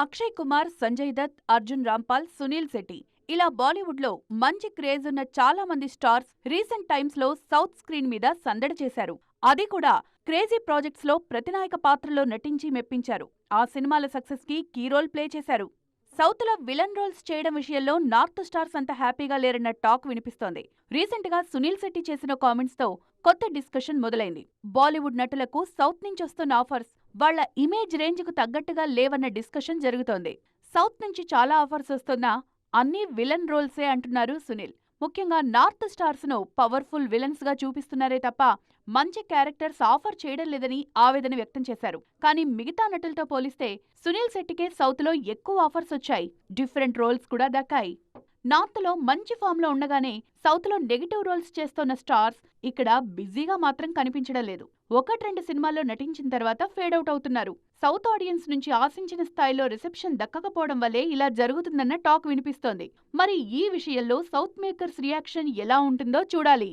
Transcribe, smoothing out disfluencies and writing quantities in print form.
అక్షయ్ కుమార్, సంజయ్ దత్, అర్జున్ రాంపాల్, సునీల్ శెట్టి ఇలా బాలీవుడ్లో మంచి క్రేజ్ ఉన్న చాలా మంది స్టార్స్ రీసెంట్ టైమ్స్లో సౌత్ స్క్రీన్ మీద సందడి చేశారు. అది కూడా క్రేజీ ప్రాజెక్ట్స్లో ప్రతినాయక పాత్రలో నటించి మెప్పించారు. ఆ సినిమాల సక్సెస్కి కీ రోల్ ప్లే చేశారు. సౌత్లో విలన్ రోల్స్ చేయడం విషయంలో నార్త్ స్టార్స్ అంత హ్యాపీగా లేరన్న టాక్ వినిపిస్తోంది. రీసెంట్గా సునీల్ శెట్టి చేసిన కామెంట్స్తో కొత్త డిస్కషన్ మొదలైంది. బాలీవుడ్ నటులకు సౌత్ నుంచి వస్తున్న ఆఫర్స్ వాళ్ల ఇమేజ్ రేంజ్కు తగ్గట్టుగా లేవన్న డిస్కషన్ జరుగుతోంది. సౌత్ నుంచి చాలా ఆఫర్స్ వస్తున్నా అన్నీ విలన్ రోల్సే అంటున్నారు సునీల్. ముఖ్యంగా నార్త్ స్టార్స్ ను పవర్ఫుల్ విలన్స్ గా చూపిస్తున్నారే తప్ప మంచి క్యారెక్టర్స్ ఆఫర్ చేయడం లేదని ఆవేదన వ్యక్తం చేశారు. కానీ మిగతా నటులతో పోలిస్తే సునీల్ శెట్టికే సౌత్ లో ఎక్కువ ఆఫర్స్ వచ్చాయి. డిఫరెంట్ రోల్స్ కూడా దక్కాయి. నార్త్ లో మంచి ఫామ్ లో ఉండగానే సౌత్ లో నెగిటివ్ రోల్స్ చేస్తున్న స్టార్స్ ఇక్కడ బిజీగా మాత్రం కనిపించడం లేదు. ఒకట్రెండు సినిమాల్లో నటించిన తర్వాత ఫేడ్ అవుట్ అవుతున్నారు. సౌత్ ఆడియన్స్ నుంచి ఆశించిన స్థాయిలో రిసెప్షన్ దక్కకపోవడం వల్లే ఇలా జరుగుతుందన్న టాక్ వినిపిస్తోంది. మరి ఈ విషయంలో సౌత్ మేకర్స్ రియాక్షన్ ఎలా ఉంటుందో చూడాలి.